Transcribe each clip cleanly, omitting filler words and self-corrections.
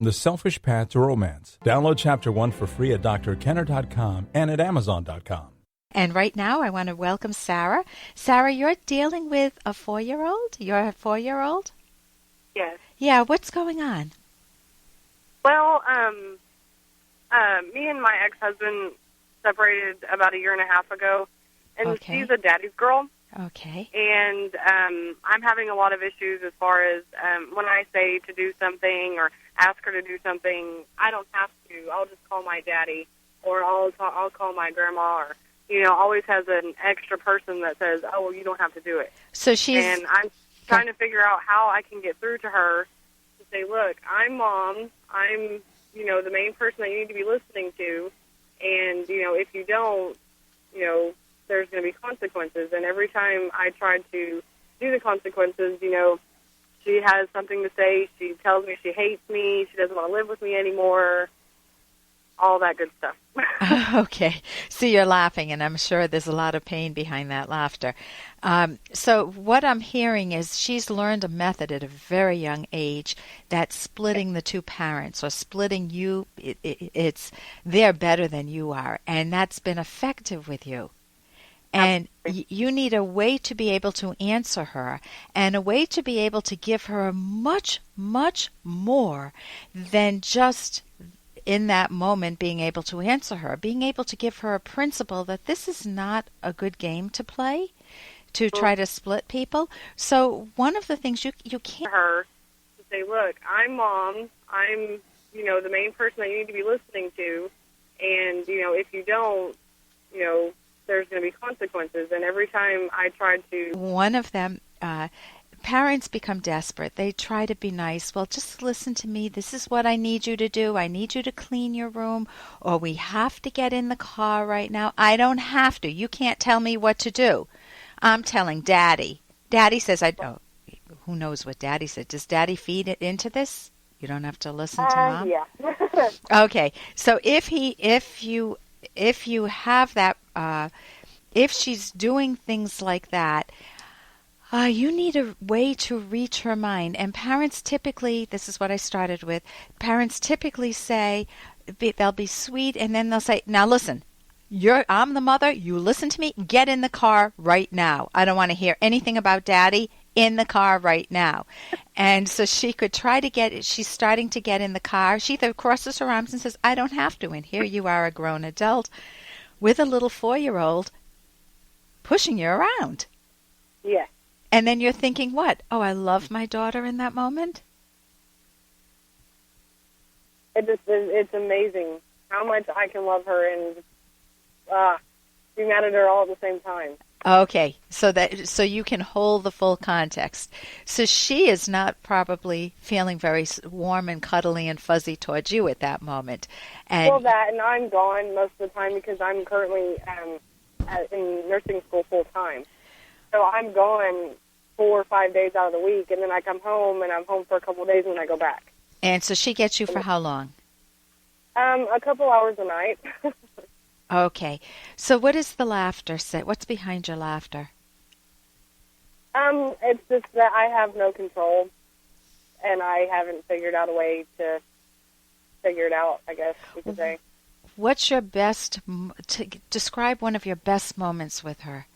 The Selfish Path to Romance. Download Chapter 1 for free at drkenner.com and at amazon.com. And right now I want to welcome Sarah. Sarah, you're dealing with a 4-year-old? You're a 4-year-old? Yes. Yeah, what's going on? Well, me and my ex-husband separated about a year and a half ago, and Okay. she's a daddy's girl. Okay. And I'm having a lot of issues as far as when I say to do something or ask her to do something, I don't have to. I'll just call my daddy, or I'll call my grandma, or always has an extra person that says, "Oh, well, you don't have to do it." So she's... And I'm trying to figure out how I can get through to her to say, "Look, I'm mom. I'm the main person that you need to be listening to, and if you don't, there's going to be consequences." And every time I try to do the consequences, she has something to say. She tells me she hates me. She doesn't want to live with me anymore. All that good stuff. Okay. So you're laughing, and I'm sure there's a lot of pain behind that laughter. So what I'm hearing is she's learned a method at a very young age that's splitting the two parents, or splitting you. It's they're better than you are, and that's been effective with you. And you need a way to be able to answer her, and a way to be able to give her much, much more than just in that moment being able to answer her, being able to give her a principle that this is not a good game to play, to try to split people. So one of the things you can't... Her to say, "Look, I'm mom. I'm, the main person that you need to be listening to, and, if you don't, there's going to be consequences." And every time I try to... One of them... parents become desperate. They try to be nice. "Well, just listen to me. This is what I need you to do. I need you to clean your room, or we have to get in the car right now." "I don't have to. You can't tell me what to do. I'm telling Daddy." Daddy says, who knows what Daddy said? Does Daddy feed it into this? You don't have to listen to Mom? Yeah. Okay. So if you have that, if she's doing things like that, you need a way to reach her mind. And parents typically, this is what I started with, parents typically say, they'll be sweet, and then they'll say, "Now listen, I'm the mother, you listen to me, get in the car right now. I don't want to hear anything about Daddy, in the car right now." And so she could try to get it. She's starting to get in the car. She either crosses her arms and says, "I don't have to." And here you are, a grown adult with a little 4-year-old pushing you around. Yeah. And then you're thinking, what? "Oh, I love my daughter in that moment." It's amazing how much I can love her and be mad at her all at the same time. Okay, so you can hold the full context. So she is not probably feeling very warm and cuddly and fuzzy towards you at that moment. And And I'm gone most of the time because I'm currently in nursing school full time. So I'm gone 4 or 5 days out of the week, and then I come home, and I'm home for a couple of days, and then I go back. And so she gets you for how long? A couple hours a night. Okay. So what is the laughter say? What's behind your laughter? It's just that I have no control, and I haven't figured out a way to figure it out, I guess you could say. What's your best... describe one of your best moments with her.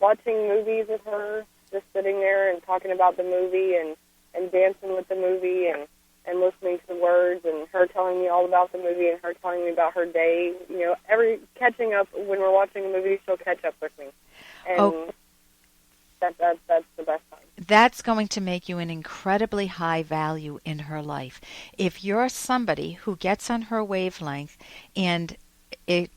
Watching movies with her, just sitting there and talking about the movie and dancing with the movie and listening to the words, and her telling me all about the movie and her telling me about her day. Catching up when we're watching a movie, she'll catch up with me. And that's the best time. That's going to make you an incredibly high value in her life. If you're somebody who gets on her wavelength and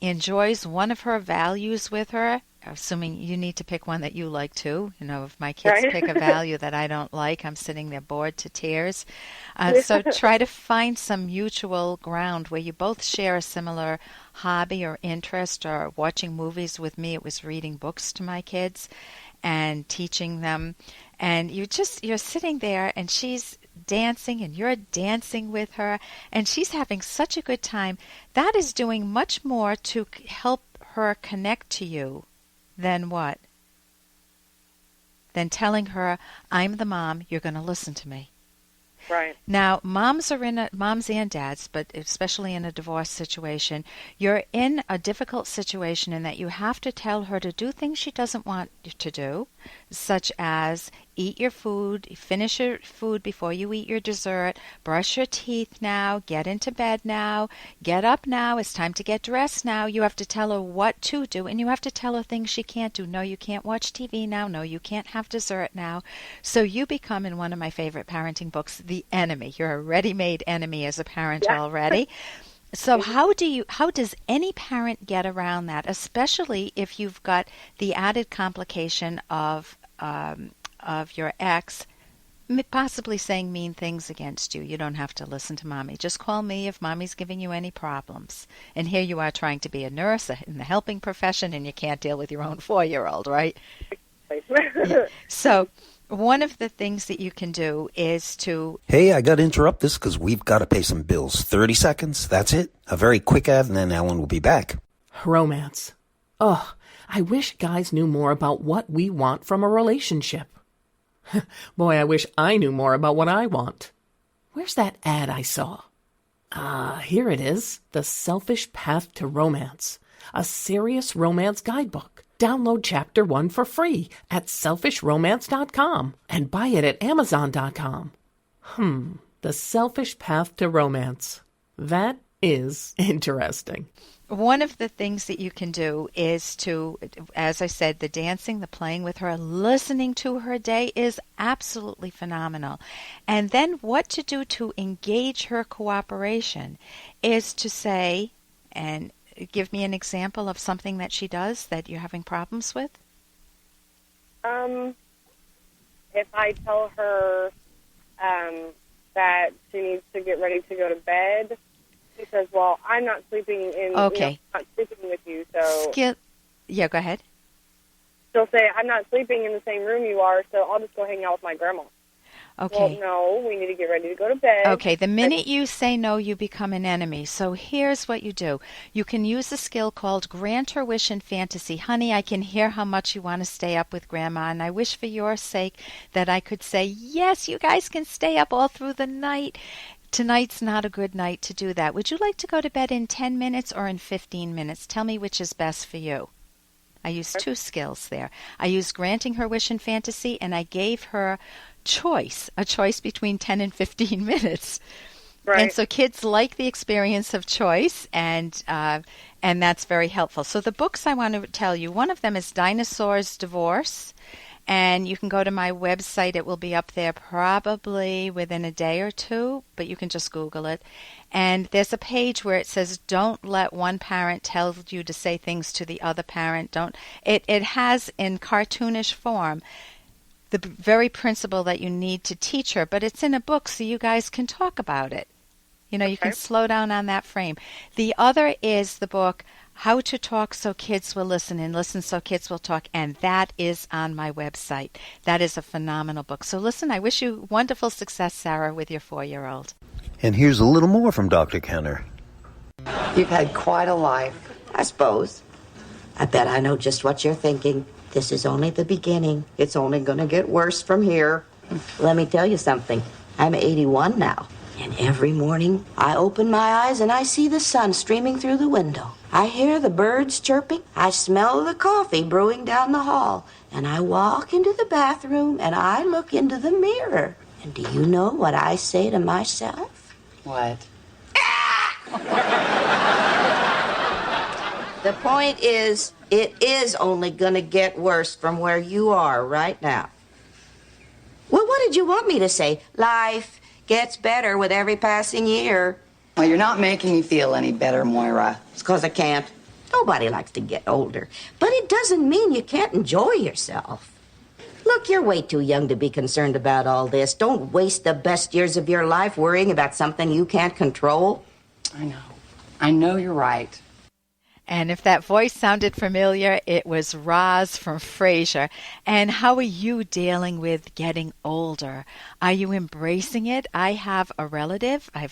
enjoys one of her values with her, assuming you need to pick one that you like too. If my kids pick a value that I don't like, I'm sitting there bored to tears. So try to find some mutual ground where you both share a similar hobby or interest. Or watching movies with me, it was reading books to my kids and teaching them. And you're sitting there, and she's dancing, and you're dancing with her, and she's having such a good time. That is doing much more to help her connect to you than what? than telling her, I'm the mom, you're going to listen to me. Right. Now, moms and dads, but especially in a divorce situation, you're in a difficult situation in that you have to tell her to do things she doesn't want you to do, such as eat your food, finish your food before you eat your dessert, brush your teeth now, get into bed now, get up now, it's time to get dressed now. You have to tell her what to do, and you have to tell her things she can't do. No, you can't watch TV now. No, you can't have dessert now. So you become, in one of my favorite parenting books, the enemy. You're a ready-made enemy as a parent already. So how does any parent get around that, especially if you've got the added complication of your ex possibly saying mean things against you? You don't have to listen to mommy. Just call me if mommy's giving you any problems. And here you are trying to be a nurse in the helping profession, and you can't deal with your own 4-year-old, right? Yeah. So one of the things that you can do is to... Hey, I got to interrupt this because we've got to pay some bills. 30 seconds, that's it. A very quick ad, and then Ellen will be back. Romance. Ugh, I wish guys knew more about what we want from a relationship. Boy, I wish I knew more about what I want. Where's that ad I saw? Here it is. The Selfish Path to Romance. A serious romance guidebook. Download Chapter 1 for free at selfishromance.com and buy it at amazon.com. The Selfish Path to Romance. That is interesting. One of the things that you can do is to, as I said, the dancing, the playing with her, listening to her day is absolutely phenomenal. And then what to do to engage her cooperation is to say, and give me an example of something that she does that you're having problems with. If I tell her that she needs to get ready to go to bed, she says, well, I'm not sleeping Okay. not sleeping with you, so... Yeah, go ahead. She'll say, I'm not sleeping in the same room you are, so I'll just go hang out with my grandma. Okay. Well, no, we need to get ready to go to bed. Okay, the minute you say no, you become an enemy. So here's what you do. You can use a skill called Grant Her Wish in Fantasy. Honey, I can hear how much you want to stay up with Grandma, and I wish for your sake that I could say, yes, you guys can stay up all through the night. Tonight's not a good night to do that. Would you like to go to bed in 10 minutes or in 15 minutes? Tell me which is best for you. I used 2 skills there. I used Granting Her Wish in Fantasy, and I gave her a choice between 10 and 15 minutes. Right. And so kids like the experience of choice, and that's very helpful. So the books I want to tell you, one of them is Dinosaur's Divorce, and you can go to my website. It will be up there probably within a day or 2, but you can just Google it. And there's a page where it says, don't let one parent tell you to say things to the other parent. It has in cartoonish form the very principle that you need to teach her, but it's in a book so you guys can talk about it. You know, you can slow down on that frame. The other is the book, How to Talk So Kids Will Listen, and Listen So Kids Will Talk, and that is on my website. That is a phenomenal book. So listen, I wish you wonderful success, Sarah, with your 4-year-old. And here's a little more from Dr. Kenner. You've had quite a life, I suppose. I bet I know just what you're thinking. This is only the beginning. It's only going to get worse from here. Let me tell you something. I'm 81 now. And every morning, I open my eyes and I see the sun streaming through the window. I hear the birds chirping. I smell the coffee brewing down the hall. And I walk into the bathroom and I look into the mirror. And do you know what I say to myself? What? The point is, it is only going to get worse from where you are right now. Well, what did you want me to say? Life gets better with every passing year. Well, you're not making me feel any better, Moira. It's because I can't. Nobody likes to get older. But it doesn't mean you can't enjoy yourself. Look, you're way too young to be concerned about all this. Don't waste the best years of your life worrying about something you can't control. I know you're right. And if that voice sounded familiar, it was Roz from Frasier. And how are you dealing with getting older? Are you embracing it? I have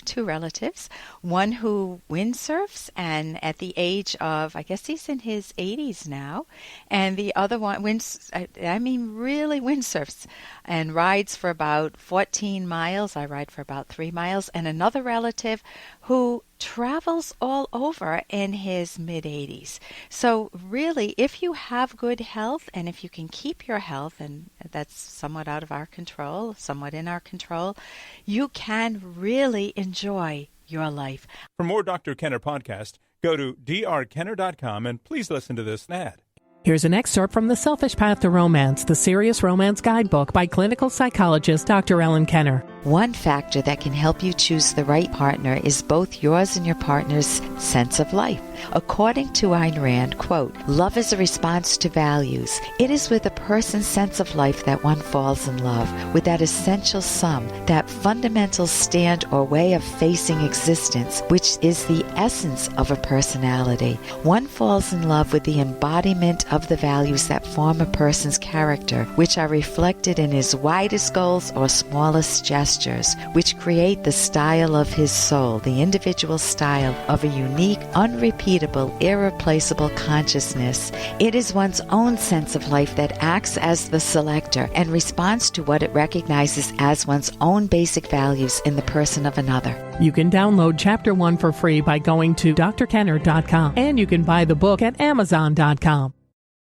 two relatives, one who windsurfs, and at the age of, I guess he's in his 80s now, and the other one really windsurfs and rides for about 14 miles. I ride for about 3 miles. And another relative who travels all over in his mid-80s. So really, if you have good health and if you can keep your health, and that's somewhat out of our control, somewhat in our control, you can really enjoy your life. For more Dr. Kenner podcast, go to drkenner.com and please listen to this ad. Here's an excerpt from The Selfish Path to Romance, the Serious Romance Guidebook by clinical psychologist Dr. Ellen Kenner. One factor that can help you choose the right partner is both yours and your partner's sense of life. According to Ayn Rand, quote, "Love is a response to values. It is with a person's sense of life that one falls in love, with that essential sum, that fundamental stand or way of facing existence, which is the essence of a personality. One falls in love with the embodiment of the values that form a person's character, which are reflected in his widest goals or smallest gestures, which create the style of his soul, the individual style of a unique, unrepeatable, irreplaceable consciousness. It is one's own sense of life that acts as the selector and responds to what it recognizes as one's own basic values in the person of another." You can download Chapter 1 for free by going to drkenner.com, and you can buy the book at amazon.com.